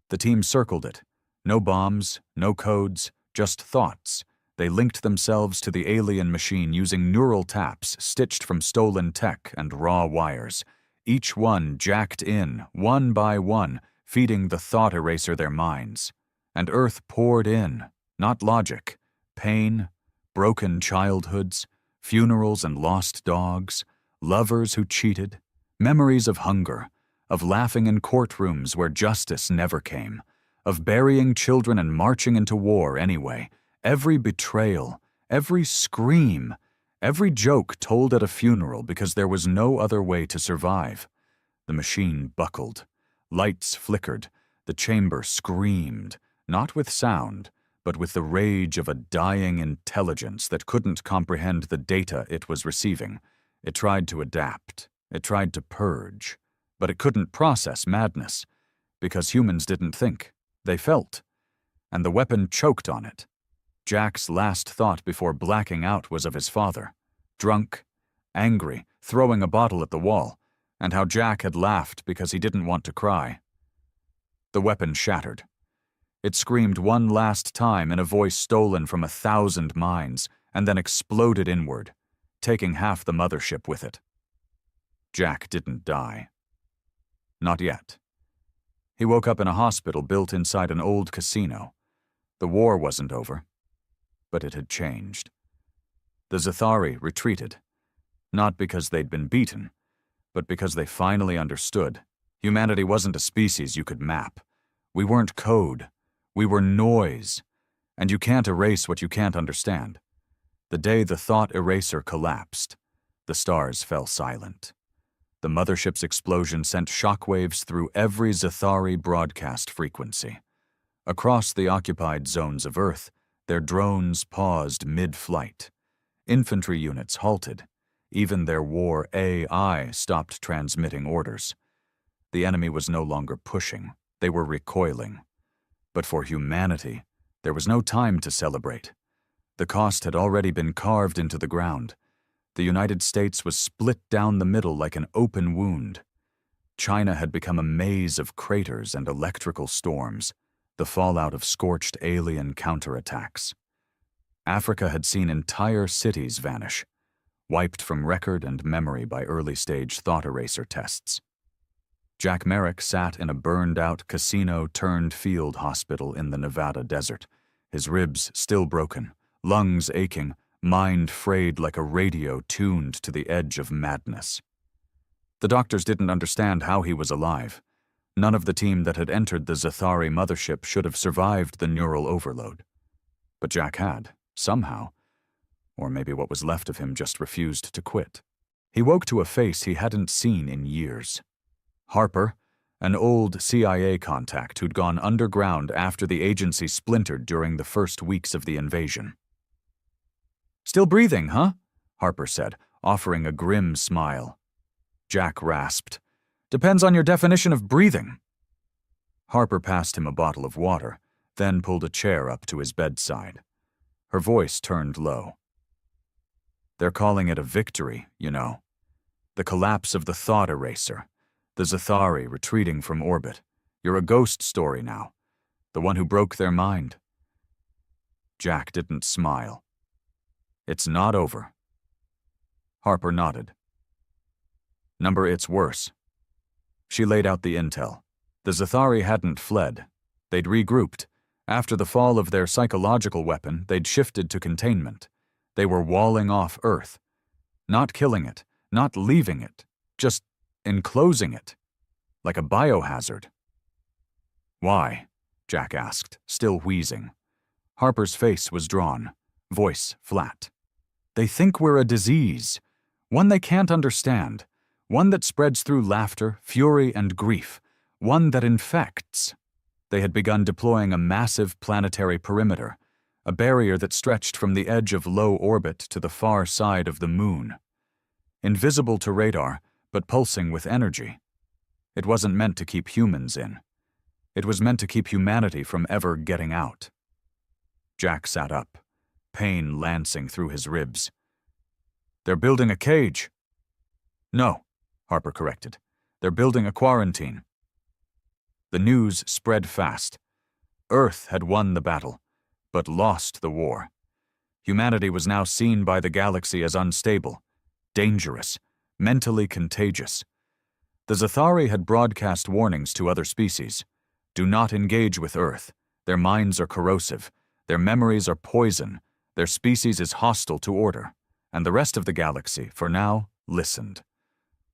The team circled it. No bombs, no codes, just thoughts. They linked themselves to the alien machine using neural taps stitched from stolen tech and raw wires. Each one jacked in, one by one, feeding the thought eraser their minds. And Earth poured in, not logic, pain, broken childhoods, funerals and lost dogs, lovers who cheated, memories of hunger, of laughing in courtrooms where justice never came, of burying children and marching into war anyway. Every betrayal, every scream, every joke told at a funeral because there was no other way to survive. The machine buckled. Lights flickered. The chamber screamed, not with sound, but with the rage of a dying intelligence that couldn't comprehend the data it was receiving. It tried to adapt. It tried to purge. But it couldn't process madness, because humans didn't think. They felt. And the weapon choked on it. Jack's last thought before blacking out was of his father, drunk, angry, throwing a bottle at the wall, and how Jack had laughed because he didn't want to cry. The weapon shattered. It screamed one last time in a voice stolen from 1,000 minds, and then exploded inward, taking half the mothership with it. Jack didn't die. Not yet. He woke up in a hospital built inside an old casino. The war wasn't over. But it had changed. The Zathari retreated, not because they'd been beaten, but because they finally understood. Humanity wasn't a species you could map. We weren't code. We were noise, and you can't erase what you can't understand. The day the thought eraser collapsed, the stars fell silent. The mothership's explosion sent shockwaves through every Zathari broadcast frequency. Across the occupied zones of Earth, their drones paused mid-flight. Infantry units halted. Even their war AI stopped transmitting orders. The enemy was no longer pushing. They were recoiling. But for humanity, there was no time to celebrate. The cost had already been carved into the ground. The United States was split down the middle like an open wound. China had become a maze of craters and electrical storms, the fallout of scorched alien counterattacks. Africa had seen entire cities vanish, wiped from record and memory by early-stage thought eraser tests. Jack Merrick sat in a burned-out casino-turned-field hospital in the Nevada desert, his ribs still broken, lungs aching, mind frayed like a radio tuned to the edge of madness. The doctors didn't understand how he was alive. None of the team that had entered the Zathari mothership should have survived the neural overload. But Jack had, somehow. Or maybe what was left of him just refused to quit. He woke to a face he hadn't seen in years. Harper, an old CIA contact who'd gone underground after the agency splintered during the first weeks of the invasion. "Still breathing, huh?" Harper said, offering a grim smile. Jack rasped, "Depends on your definition of breathing." Harper passed him a bottle of water, then pulled a chair up to his bedside. Her voice turned low. "They're calling it a victory, you know. The collapse of the thought eraser. The Zathari retreating from orbit. You're a ghost story now. The one who broke their mind." Jack didn't smile. "It's not over." Harper nodded. "Number, it's worse." She laid out the intel. The Zathari hadn't fled. They'd regrouped. After the fall of their psychological weapon, they'd shifted to containment. They were walling off Earth. Not killing it, not leaving it, just enclosing it, like a biohazard. "Why?" Jack asked, still wheezing. Harper's face was drawn, voice flat. "They think we're a disease, one they can't understand, one that spreads through laughter, fury, and grief, one that infects." They had begun deploying a massive planetary perimeter, a barrier that stretched from the edge of low orbit to the far side of the moon. Invisible to radar, but pulsing with energy. It wasn't meant to keep humans in. It was meant to keep humanity from ever getting out. Jack sat up, pain lancing through his ribs. "They're building a cage." "No," Harper corrected. "They're building a quarantine." The news spread fast. Earth had won the battle, but lost the war. Humanity was now seen by the galaxy as unstable, dangerous, mentally contagious. The Zathari had broadcast warnings to other species. Do not engage with Earth. Their minds are corrosive. Their memories are poison. Their species is hostile to order. And the rest of the galaxy, for now, listened.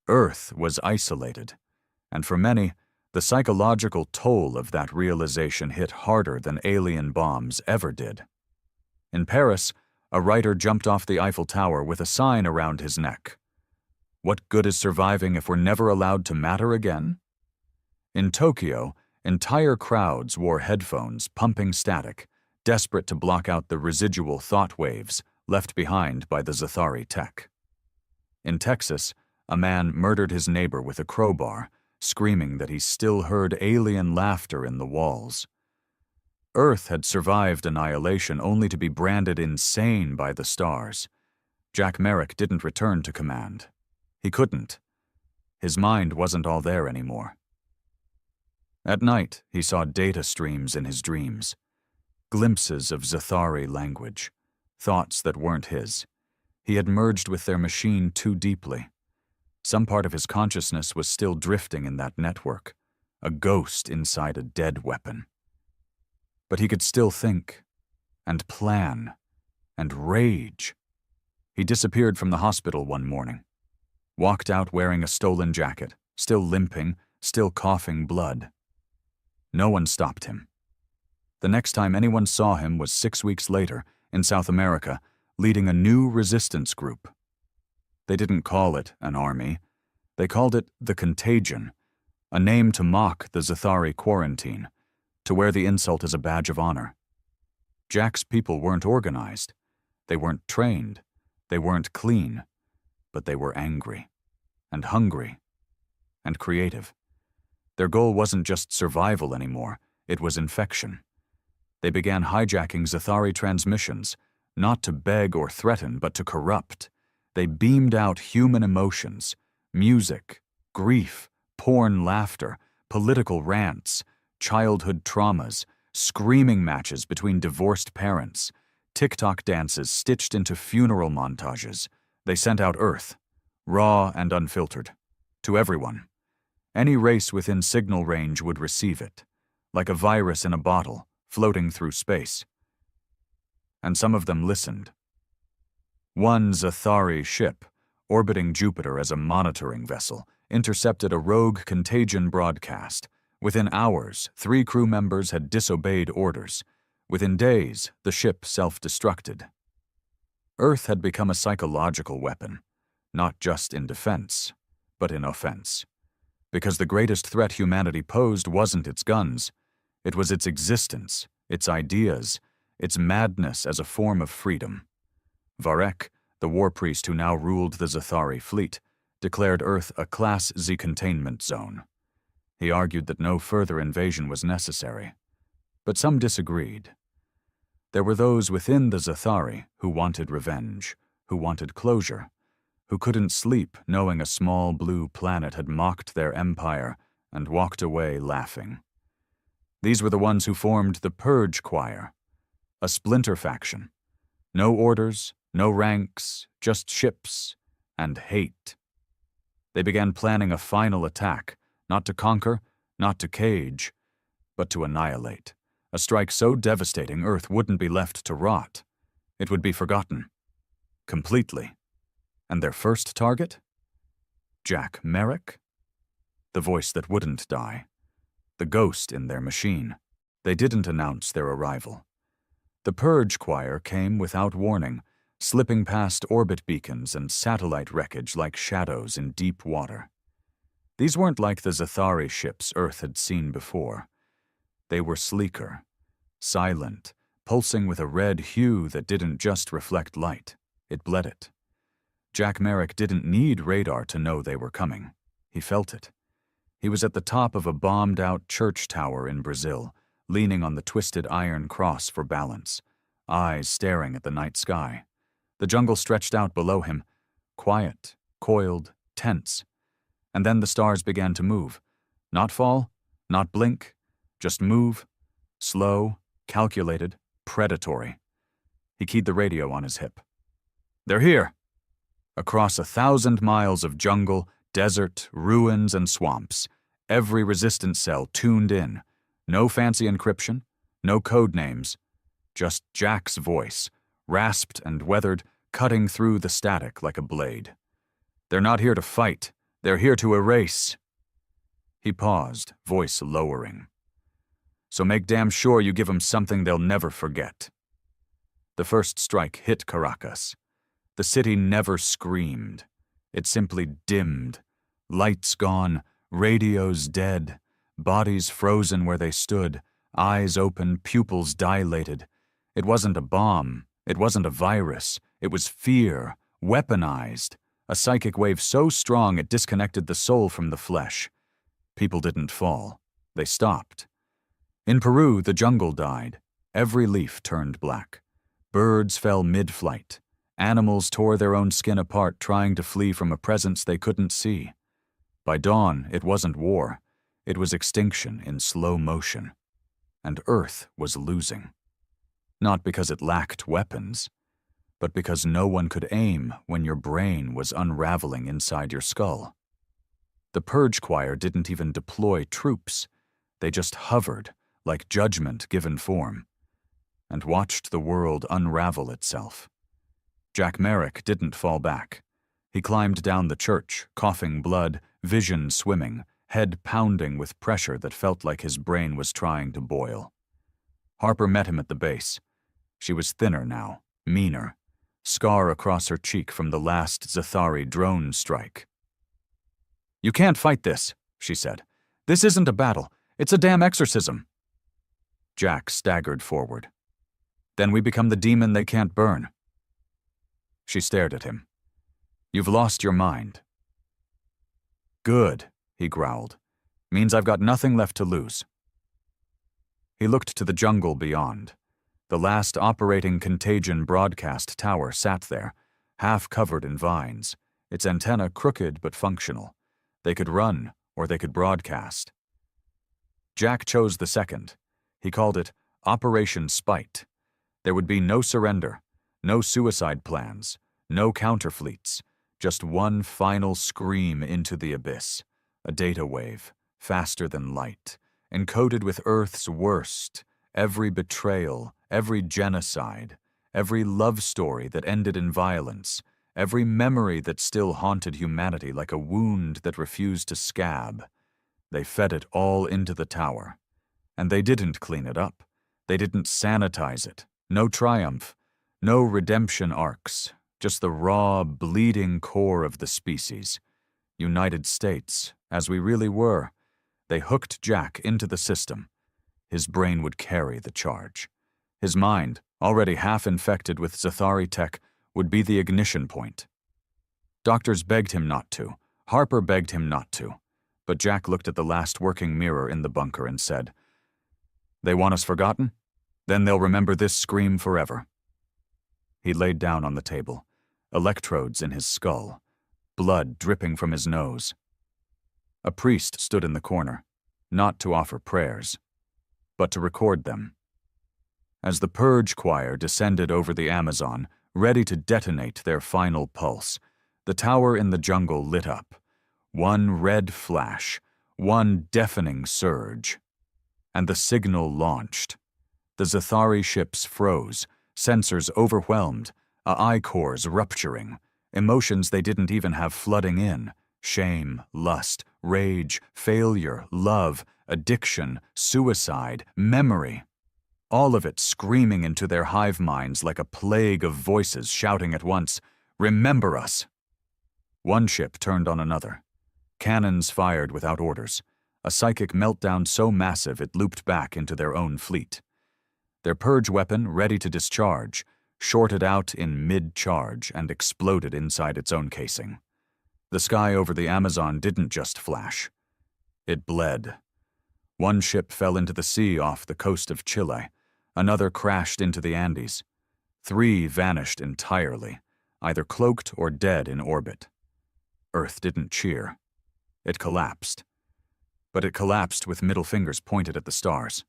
Earth was isolated. And for many, the psychological toll of that realization hit harder than alien bombs ever did. In Paris, a writer jumped off the Eiffel Tower with a sign around his neck. "What good is surviving if we're never allowed to matter again?" In Tokyo, entire crowds wore headphones, pumping static, desperate to block out the residual thought waves left behind by the Zathari tech. In Texas, a man murdered his neighbor with a crowbar, screaming that he still heard alien laughter in the walls. Earth had survived annihilation only to be branded insane by the stars. Jack Merrick didn't return to command. He couldn't. His mind wasn't all there anymore. At night, he saw data streams in his dreams. Glimpses of Zathari language. Thoughts that weren't his. He had merged with their machine too deeply. Some part of his consciousness was still drifting in that network. A ghost inside a dead weapon. But he could still think. And plan. And rage. He disappeared from the hospital one morning. Walked out wearing a stolen jacket, still limping, still coughing blood. No one stopped him. The next time anyone saw him was 6 weeks later, in South America, leading a new resistance group. They didn't call it an army. They called it the Contagion, a name to mock the Zathari quarantine, to wear the insult as a badge of honor. Jack's people weren't organized. They weren't trained. They weren't clean. But they were angry, and hungry, and creative. Their goal wasn't just survival anymore, it was infection. They began hijacking Zathari transmissions, not to beg or threaten, but to corrupt. They beamed out human emotions, music, grief, porn laughter, political rants, childhood traumas, screaming matches between divorced parents, TikTok dances stitched into funeral montages. They sent out Earth, raw and unfiltered, to everyone. Any race within signal range would receive it, like a virus in a bottle, floating through space. And some of them listened. One Zathari ship, orbiting Jupiter as a monitoring vessel, intercepted a rogue Contagion broadcast. Within hours, 3 crew members had disobeyed orders. Within days, the ship self-destructed. Earth had become a psychological weapon, not just in defense, but in offense. Because the greatest threat humanity posed wasn't its guns, it was its existence, its ideas, its madness as a form of freedom. Varek, the war priest who now ruled the Zathari fleet, declared Earth a Class Z containment zone. He argued that no further invasion was necessary. But some disagreed. There were those within the Zathari who wanted revenge, who wanted closure, who couldn't sleep knowing a small blue planet had mocked their empire and walked away laughing. These were the ones who formed the Purge Choir, a splinter faction. No orders, no ranks, just ships and hate. They began planning a final attack, not to conquer, not to cage, but to annihilate. A strike so devastating Earth wouldn't be left to rot. It would be forgotten. Completely. And their first target? Jack Merrick? The voice that wouldn't die. The ghost in their machine. They didn't announce their arrival. The Purge Choir came without warning, slipping past orbit beacons and satellite wreckage like shadows in deep water. These weren't like the Zathari ships Earth had seen before. They were sleeker, silent, pulsing with a red hue that didn't just reflect light, it bled it. Jack Merrick didn't need radar to know they were coming. He felt it. He was at the top of a bombed-out church tower in Brazil, leaning on the twisted iron cross for balance, eyes staring at the night sky. The jungle stretched out below him, quiet, coiled, tense. And then the stars began to move. Not fall, not blink, just move, slow, calculated, predatory. He keyed the radio on his hip. "They're here!" Across 1,000 miles of jungle, desert, ruins, and swamps, every resistance cell tuned in. No fancy encryption, no code names, just Jack's voice, rasped and weathered, cutting through the static like a blade. "They're not here to fight. They're here to erase." He paused, voice lowering. "So make damn sure you give them something they'll never forget." The first strike hit Caracas. The city never screamed. It simply dimmed. Lights gone, radios dead, bodies frozen where they stood, eyes open, pupils dilated. It wasn't a bomb. It wasn't a virus. It was fear, weaponized, a psychic wave so strong it disconnected the soul from the flesh. People didn't fall. They stopped. In Peru, the jungle died. Every leaf turned black. Birds fell mid-flight. Animals tore their own skin apart trying to flee from a presence they couldn't see. By dawn, it wasn't war. It was extinction in slow motion. And Earth was losing. Not because it lacked weapons, but because no one could aim when your brain was unraveling inside your skull. The Purge Choir didn't even deploy troops. They just hovered, like judgment given form, and watched the world unravel itself. Jack Merrick didn't fall back. He climbed down the church, coughing blood, vision swimming, head pounding with pressure that felt like his brain was trying to boil. Harper met him at the base. She was thinner now, meaner, scar across her cheek from the last Zathari drone strike. "You can't fight this," she said. "This isn't a battle. It's a damn exorcism." Jack staggered forward. "Then we become the demon they can't burn." She stared at him. "You've lost your mind." "Good," he growled. "Means I've got nothing left to lose." He looked to the jungle beyond. The last operating contagion broadcast tower sat there, half covered in vines, its antenna crooked but functional. They could run, or they could broadcast. Jack chose the second. He called it Operation Spite. There would be no surrender, no suicide plans, no counterfleets, just one final scream into the abyss, a data wave, faster than light, encoded with Earth's worst, every betrayal, every genocide, every love story that ended in violence, every memory that still haunted humanity like a wound that refused to scab. They fed it all into the tower. And they didn't clean it up. They didn't sanitize it. No triumph. No redemption arcs. Just the raw, bleeding core of the species. United States, as we really were. They hooked Jack into the system. His brain would carry the charge. His mind, already half infected with Zathari tech, would be the ignition point. Doctors begged him not to. Harper begged him not to. But Jack looked at the last working mirror in the bunker and said, "They want us forgotten? Then they'll remember this scream forever." He laid down on the table, electrodes in his skull, blood dripping from his nose. A priest stood in the corner, not to offer prayers, but to record them. As the purge choir descended over the Amazon, ready to detonate their final pulse, the tower in the jungle lit up. One red flash, one deafening surge. And the signal launched. The Zathari ships froze, sensors overwhelmed, AI cores rupturing, emotions they didn't even have flooding in. Shame, lust, rage, failure, love, addiction, suicide, memory. All of it screaming into their hive minds like a plague of voices shouting at once, "Remember us!" One ship turned on another. Cannons fired without orders, a psychic meltdown so massive it looped back into their own fleet. Their purge weapon, ready to discharge, shorted out in mid-charge and exploded inside its own casing. The sky over the Amazon didn't just flash. It bled. One ship fell into the sea off the coast of Chile. Another crashed into the Andes. 3 vanished entirely, either cloaked or dead in orbit. Earth didn't cheer. It collapsed. But it collapsed with middle fingers pointed at the stars.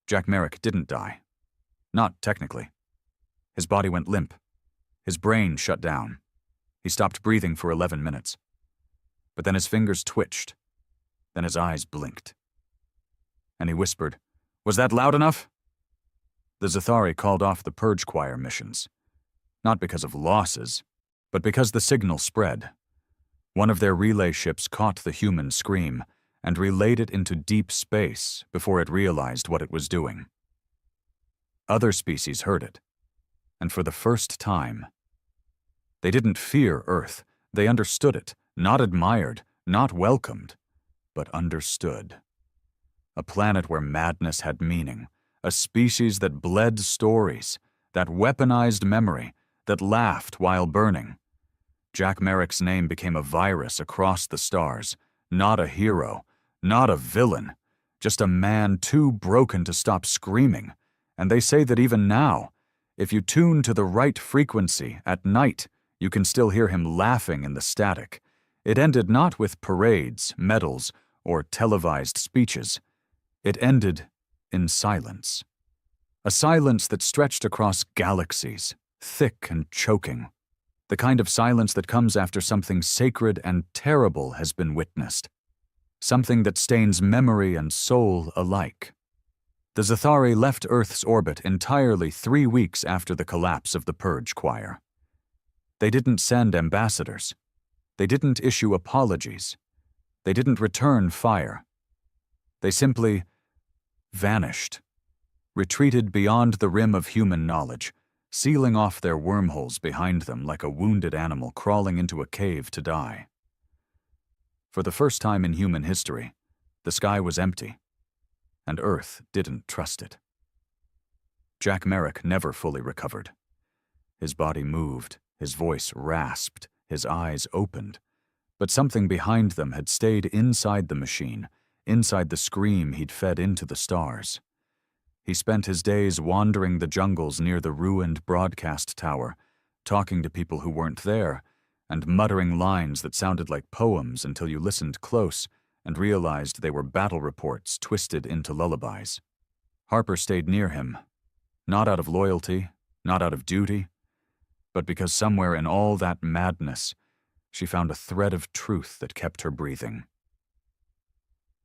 Jack Merrick didn't die. Not technically. His body went limp. His brain shut down. He stopped breathing for 11 minutes. But then his fingers twitched. Then his eyes blinked. And he whispered, "Was that loud enough?" The Zathari called off the purge choir missions. Not because of losses, but because the signal spread. One of their relay ships caught the human scream and relayed it into deep space before it realized what it was doing. Other species heard it, and for the first time, they didn't fear Earth. They understood it, not admired, not welcomed, but understood. A planet where madness had meaning, a species that bled stories, that weaponized memory, that laughed while burning. Jack Merrick's name became a virus across the stars, not a hero, not a villain, just a man too broken to stop screaming. And they say that even now, if you tune to the right frequency at night, you can still hear him laughing in the static. It ended not with parades, medals, or televised speeches. It ended in silence. A silence that stretched across galaxies, thick and choking. The kind of silence that comes after something sacred and terrible has been witnessed. Something that stains memory and soul alike. The Zathari left Earth's orbit entirely 3 weeks after the collapse of the purge choir. They didn't send ambassadors. They didn't issue apologies. They didn't return fire. They simply vanished, retreated beyond the rim of human knowledge, sealing off their wormholes behind them like a wounded animal crawling into a cave to die. For the first time in human history, the sky was empty, and Earth didn't trust it. Jack Merrick never fully recovered. His body moved, his voice rasped, his eyes opened, but something behind them had stayed inside the machine, inside the scream he'd fed into the stars. He spent his days wandering the jungles near the ruined broadcast tower, talking to people who weren't there, and muttering lines that sounded like poems until you listened close and realized they were battle reports twisted into lullabies. Harper stayed near him, not out of loyalty, not out of duty, but because somewhere in all that madness, she found a thread of truth that kept her breathing.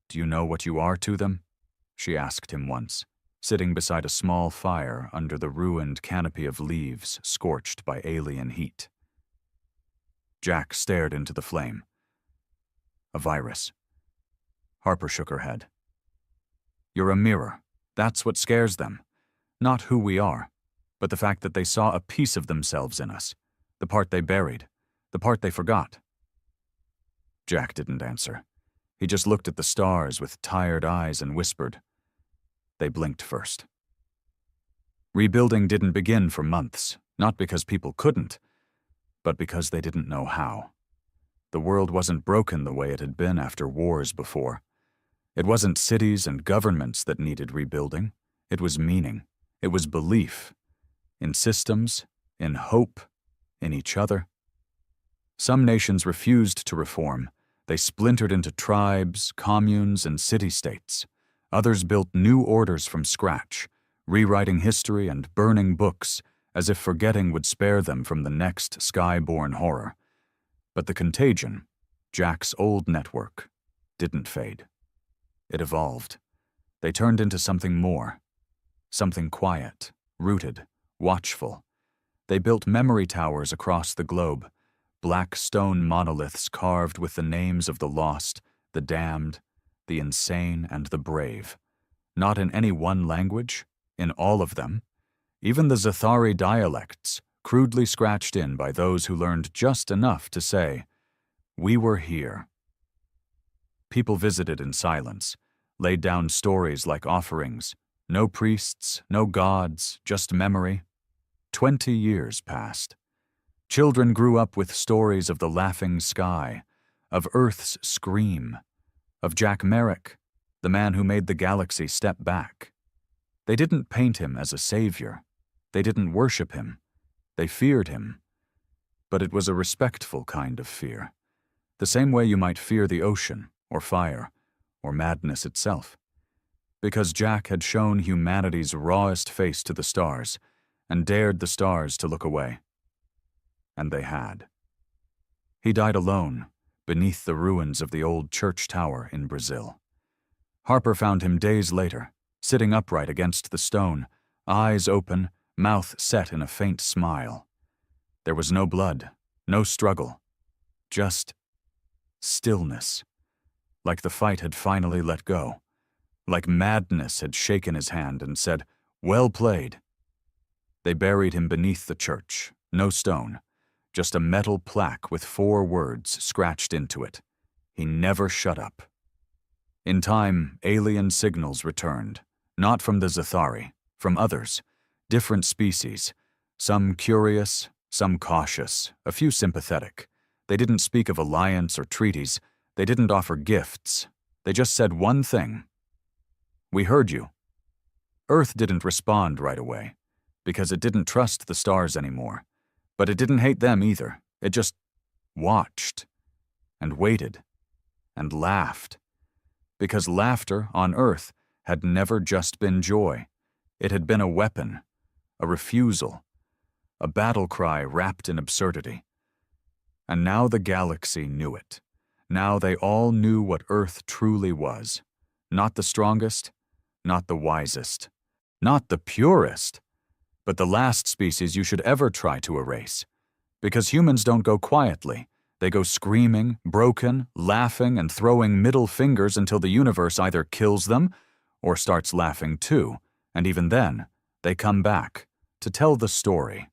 "Do you know what you are to them?" she asked him once, sitting beside a small fire under the ruined canopy of leaves scorched by alien heat. Jack stared into the flame. "A virus." Harper shook her head. "You're a mirror. That's what scares them. Not who we are, but the fact that they saw a piece of themselves in us, the part they buried, the part they forgot." Jack didn't answer. He just looked at the stars with tired eyes and whispered. They blinked first. Rebuilding didn't begin for months, not because people couldn't, but because they didn't know how. The world wasn't broken the way it had been after wars before. It wasn't cities and governments that needed rebuilding. It was meaning. It was belief. In systems, in hope, in each other. Some nations refused to reform. They splintered into tribes, communes, and city-states. Others built new orders from scratch, rewriting history and burning books as if forgetting would spare them from the next sky-born horror. But the contagion, Jack's old network, didn't fade. It evolved. They turned into something more. Something quiet, rooted, watchful. They built memory towers across the globe, black stone monoliths carved with the names of the lost, the damned, the insane, and the brave. Not in any one language, in all of them. Even the Zathari dialects, crudely scratched in by those who learned just enough to say, "We were here." People visited in silence, laid down stories like offerings. No priests, no gods, just memory. 20 years passed. Children grew up with stories of the laughing sky, of Earth's scream, of Jack Merrick, the man who made the galaxy step back. They didn't paint him as a savior. They didn't worship him. They feared him. But it was a respectful kind of fear, the same way you might fear the ocean, or fire, or madness itself. Because Jack had shown humanity's rawest face to the stars, and dared the stars to look away. And they had. He died alone, beneath the ruins of the old church tower in Brazil. Harper found him days later, sitting upright against the stone, eyes open, mouth set in a faint smile. There was no blood, no struggle, just stillness, like the fight had finally let go, like madness had shaken his hand and said, "Well played." They buried him beneath the church, no stone, just a metal plaque with 4 words scratched into it. He never shut up. In time, alien signals returned, not from the Zathari, from others, different species, some curious, some cautious, a few sympathetic. They didn't speak of alliance or treaties. They didn't offer gifts. They just said one thing. "We heard you." Earth didn't respond right away, because it didn't trust the stars anymore. But it didn't hate them either. It just watched, and waited, and laughed. Because laughter on Earth had never just been joy. It had been a weapon, a refusal, a battle cry wrapped in absurdity. And now the galaxy knew it. Now they all knew what Earth truly was. Not the strongest, not the wisest, not the purest, but the last species you should ever try to erase. Because humans don't go quietly. They go screaming, broken, laughing, and throwing middle fingers until the universe either kills them or starts laughing too. And even then, they come back, to tell the story.